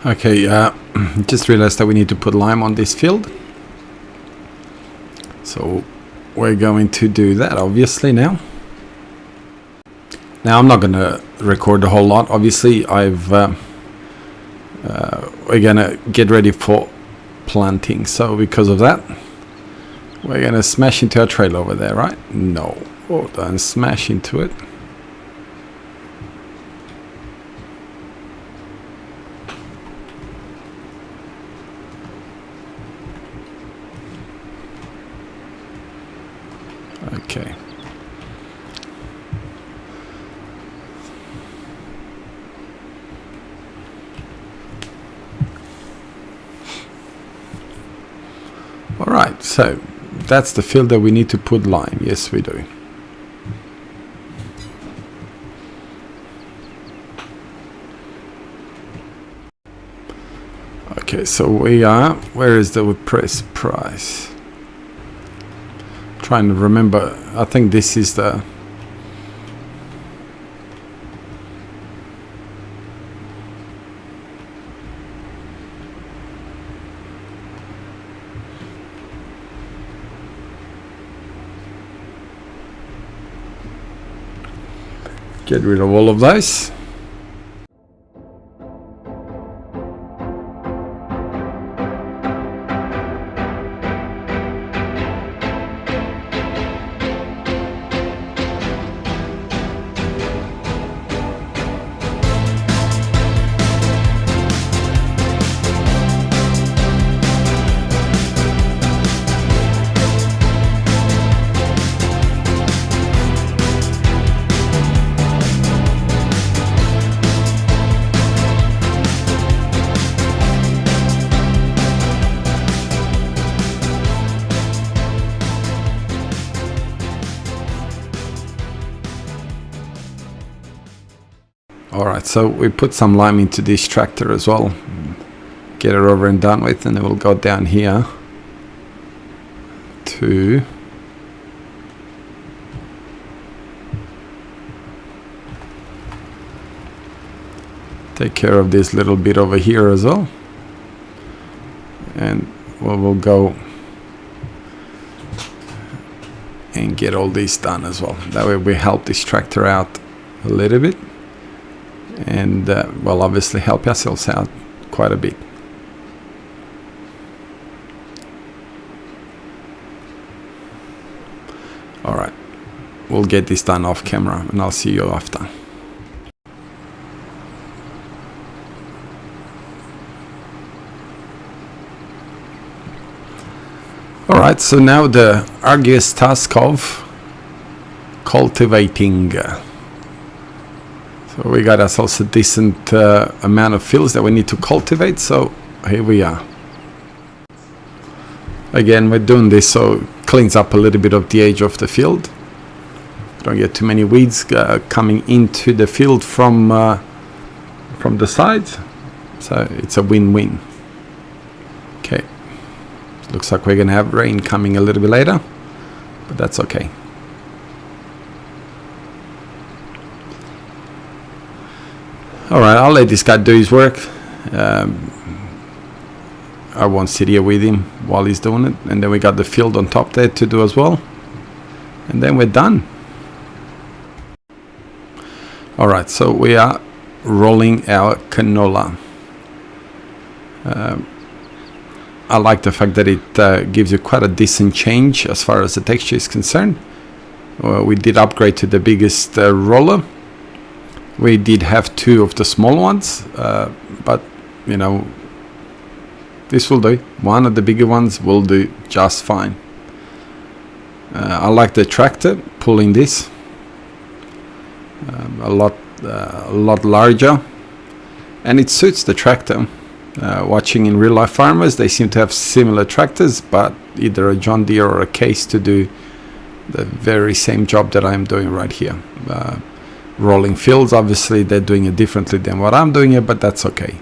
Okay, just realized that we need to put lime on this field. So we're going to do that obviously now. Now I'm not going to record the whole lot. Obviously we're going to get ready for planting. So because of that, we're going to smash into our trail over there, right? No. Oh, don't smash into it. Okay. All right, so that's the field that we need to put lime. Yes, we do. Okay, so we are, where is the press price? Trying to remember, I think this is the get rid of all of those. Alright, so we put some lime into this tractor as well. Get it over and done with, and then we'll go down here to take care of this little bit over here as well. And we'll go and get all these done as well. That way we help this tractor out a little bit. And well, obviously help ourselves out quite a bit. All right, we'll get this done off camera, and I'll see you after. All right, so now the arduous task of cultivating. So we got ourselves a decent amount of fields that we need to cultivate, so here we are. Again, we're doing this so it cleans up a little bit of the edge of the field. Don't get too many weeds coming into the field from the sides, so it's a win-win. Okay, looks like we're gonna have rain coming a little bit later, but that's okay. Alright, I'll let this guy do his work. I won't sit here with him while he's doing it. And then we got the field on top there to do as well. And then we're done. Alright, so we are rolling our canola. I like the fact that it gives you quite a decent change as far as the texture is concerned. We did upgrade to the biggest roller. We did have two of the small ones, but you know, this will do. One of the bigger ones will do just fine. I like the tractor pulling this a lot larger, and it suits the tractor. Watching in real life farmers, they seem to have similar tractors, but either a John Deere or a Case to do the very same job that I'm doing right here. Rolling fields, obviously they're doing it differently than what I'm doing it, but that's okay.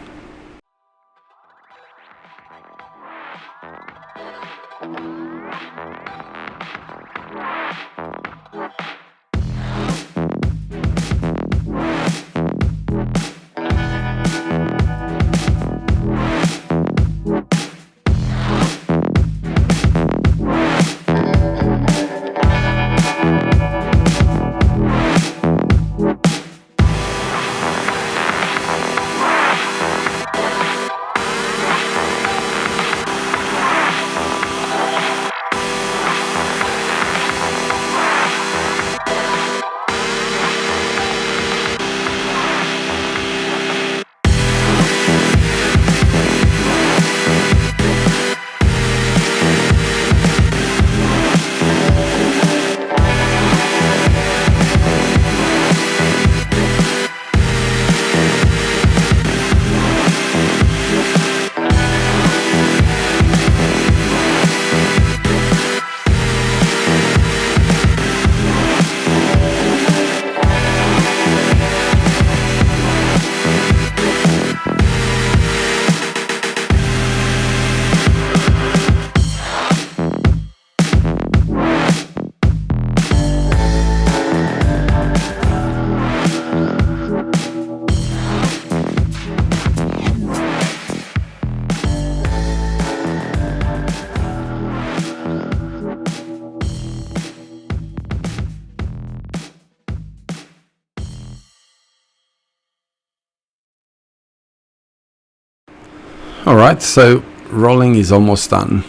Alright, so rolling is almost done.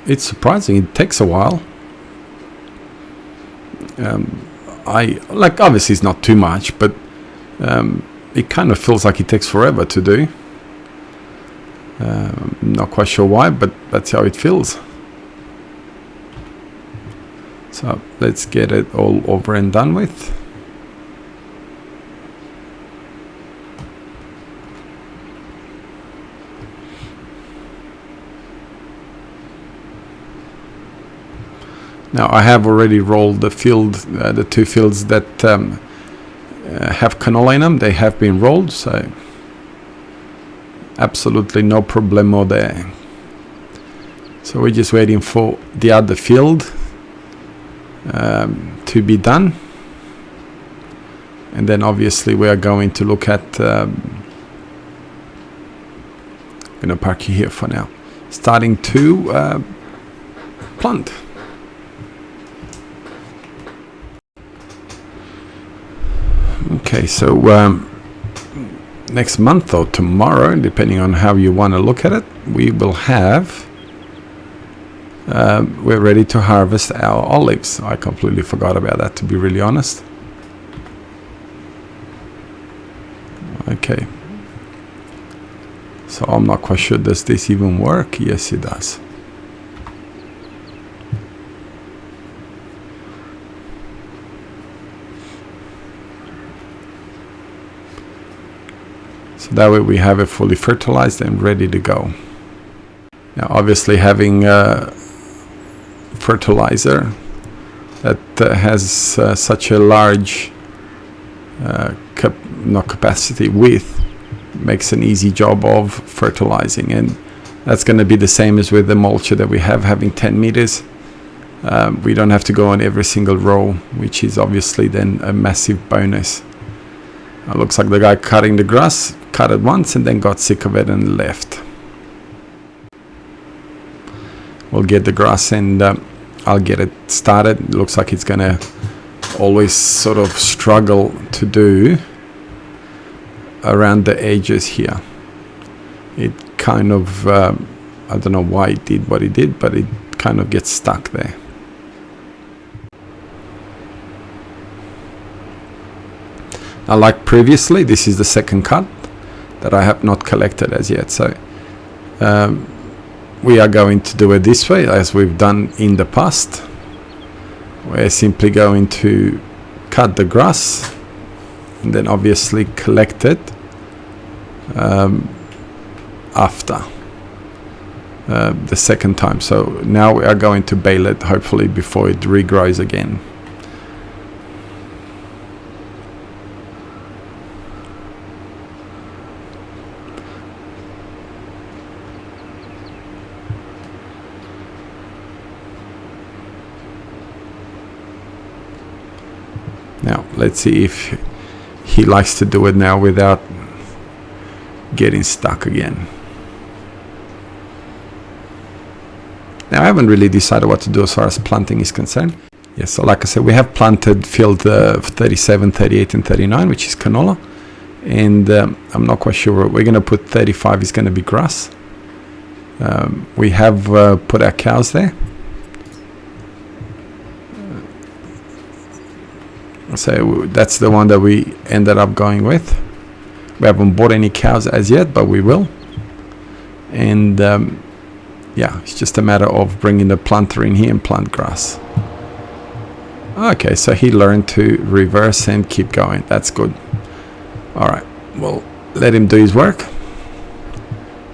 It's surprising, it takes a while. Obviously it's not too much, but it kind of feels like it takes forever to do. Not quite sure why, but that's how it feels. So let's get it all over and done with. Now I have already rolled the field, the two fields that have canola in them. They have been rolled, so absolutely no problemo there. So we're just waiting for the other field to be done, and then obviously we are going to look at I'm gonna park you here for now, starting to plant. Okay, so next month or tomorrow, depending on how you want to look at it, we will have we're ready to harvest our olives. I completely forgot about that, to be really honest. Okay, so I'm not quite sure, does this even work? Yes, it does. So that way we have it fully fertilized and ready to go. Now obviously having fertilizer that has such a large width makes an easy job of fertilizing, and that's going to be the same as with the mulcher that we have, having 10 meters. We don't have to go on every single row, which is obviously then a massive bonus. It looks like the guy cutting the grass cut it once and then got sick of it and left. We'll get the grass and I'll get it started. It looks like it's gonna always sort of struggle to do around the edges here. It kind of I don't know why it did what it did, but it kind of gets stuck there. Now, like previously, this is the second cut that I have not collected as yet, so we are going to do it this way as we've done in the past. We're simply going to cut the grass and then obviously collect it after the second time. So now we are going to bale it, hopefully before it regrows again. Now let's see if he likes to do it now without getting stuck again. Now I haven't really decided what to do as far as planting is concerned. Yes, so like I said, we have planted field 37, 38 and 39, which is canola, and I'm not quite sure. We're going to put 35 is going to be grass. We have put our cows there. So that's the one that we ended up going with. We haven't bought any cows as yet, but we will. And yeah, it's just a matter of bringing the planter in here and plant grass. Okay, so he learned to reverse and keep going. That's good. All right, we'll let him do his work,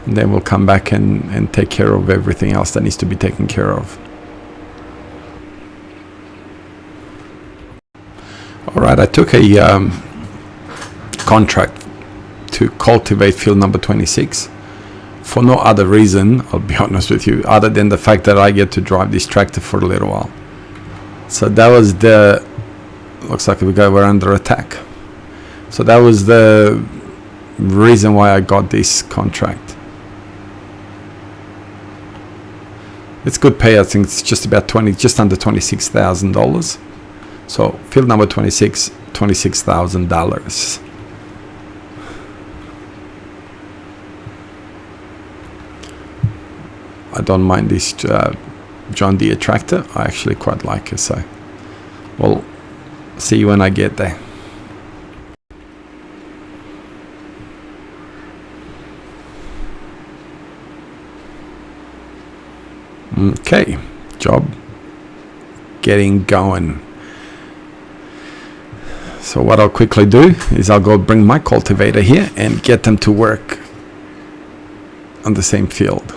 and then we'll come back and take care of everything else that needs to be taken care of. All right, I took a contract to cultivate field number 26 for no other reason, I'll be honest with you, other than the fact that I get to drive this tractor for a little while. So that was the, looks like we're under attack. So that was the reason why I got this contract. It's good pay. I think it's just about just under $26,000. So field number 26, $26,000. don't mind this John Deere tractor. I actually quite like it. So we'll see you when I get there. Okay, job getting going. So what I'll quickly do is I'll go bring my cultivator here and get them to work on the same field.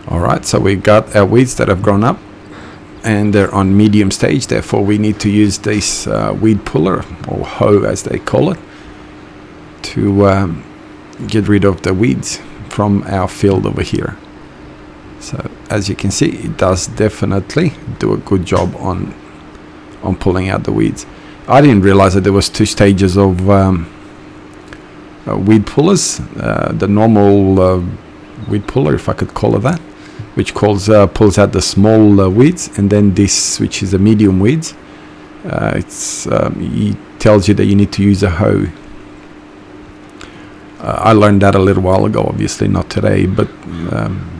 Alright, so we've got our weeds that have grown up and they're on medium stage, therefore we need to use this weed puller, or hoe as they call it, to get rid of the weeds from our field over here. So as you can see, it does definitely do a good job on pulling out the weeds. I didn't realize that there was 2 stages of weed pullers. The normal weed puller, if I could call it that, which pulls out the small weeds, and then this, which is the medium weeds. It tells you that you need to use a hoe. I learned that a little while ago, obviously not today, but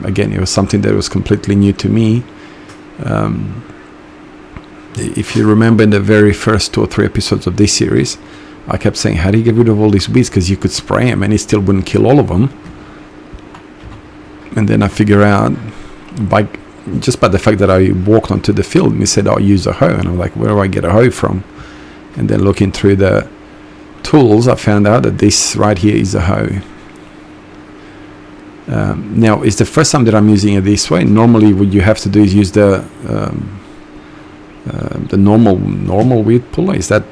again, it was something that was completely new to me. If you remember in the very first 2 or 3 episodes of this series, I kept saying, how do you get rid of all these weeds? Because you could spray them and it still wouldn't kill all of them. And then I figure out, just by the fact that I walked onto the field and he said, I'll use a hoe. And I'm like, where do I get a hoe from? And then looking through the tools, I found out that this right here is a hoe. Now, it's the first time that I'm using it this way. Normally what you have to do is use the normal weed puller. Is that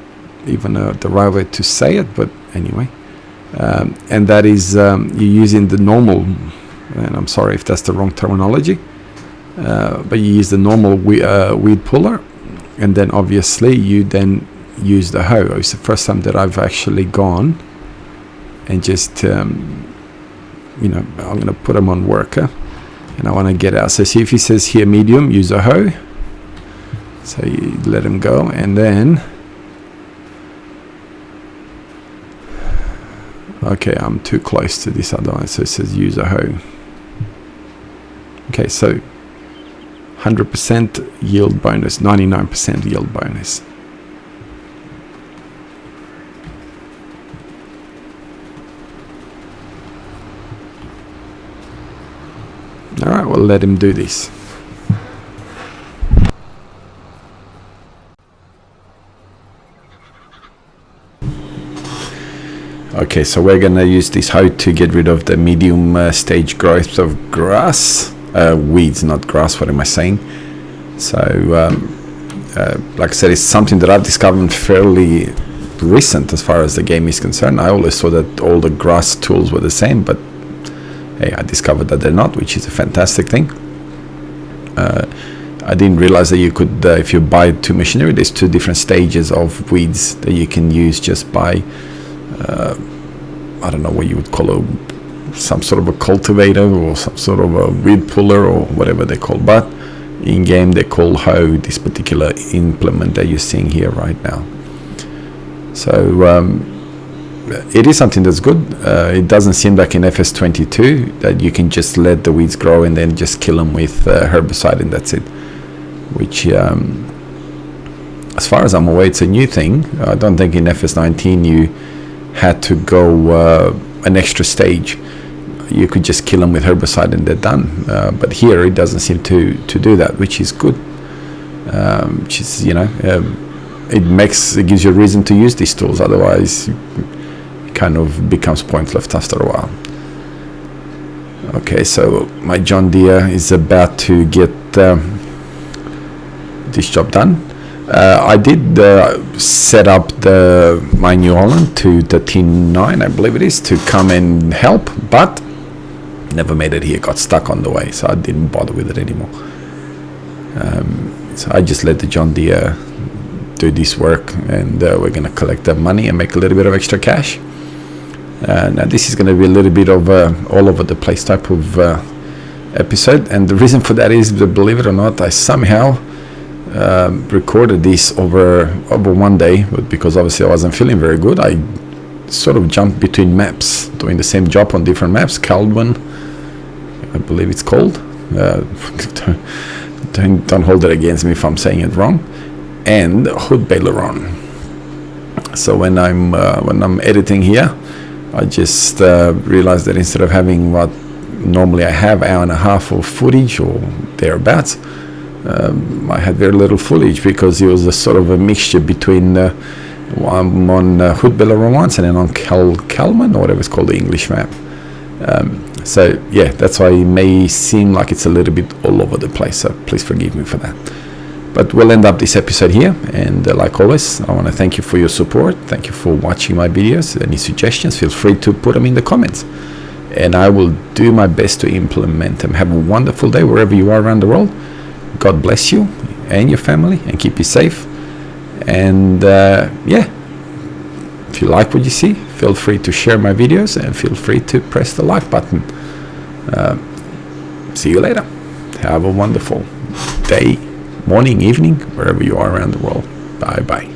even the right way to say it? But anyway, and that is you're using the normal, and I'm sorry if that's the wrong terminology, but you use the normal weed puller, and then obviously you then use the hoe. It's the first time that I've actually gone and just I'm going to put them on worker and I want to get out. So see if he says here medium, use a hoe. So you let him go, and then okay, I'm too close to this other one, so it says use a hoe. Okay, so 100% yield bonus, 99% yield bonus. Alright, we'll let him do this. Okay, so we're going to use this hoe to get rid of the medium stage growth of grass. Weeds, not grass, what am I saying? So, like I said, it's something that I've discovered fairly recent as far as the game is concerned. I always thought that all the grass tools were the same, but hey, I discovered that they're not, which is a fantastic thing. I didn't realize that you could, if you buy 2 machinery, there's 2 different stages of weeds that you can use just by I don't know what you would call some sort of a cultivator or some sort of a weed puller or whatever they call, but in game they call hoe this particular implement that you're seeing here right now. So it is something that's good. It doesn't seem like in FS22 that you can just let the weeds grow and then just kill them with herbicide and that's it, which as far as I'm aware, it's a new thing. I don't think in FS19 you had to go an extra stage. You could just kill them with herbicide and they're done. But here it doesn't seem to do that, which is good. Which is, it gives you a reason to use these tools. Otherwise, it kind of becomes pointless after a while. Okay, so my John Deere is about to get this job done. I did set up my New Holland to the T9, I believe it is, to come and help, but never made it here, got stuck on the way, so I didn't bother with it anymore. So I just let the John Deere do this work, and we're going to collect the money and make a little bit of extra cash. Now this is going to be a little bit of all over the place type of episode, and the reason for that is that, believe it or not, I somehow recorded this over one day, but because obviously I wasn't feeling very good, I sort of jumped between maps, doing the same job on different maps. Calvin, I believe it's called. Don't hold it against me if I'm saying it wrong. And Haut Beyleron. So when I'm editing here, I just realized that instead of having what normally I have, hour and a half of footage or thereabouts, I had very little footage because it was a sort of a mixture between I'm on Haut Beyleron once and then on Calman, or whatever it's called, the English map. So yeah, that's why it may seem like it's a little bit all over the place, so please forgive me for that. But we'll end up this episode here, and like always, I want to thank you for your support. Thank you for watching my videos. Any suggestions, feel free to put them in the comments, and I will do my best to implement them. Have a wonderful day wherever you are around the world. God bless you and your family, and keep you safe. And yeah, if you like what you see, feel free to share my videos and feel free to press the like button. See you later. Have a wonderful day, morning, evening, wherever you are around the world. Bye bye.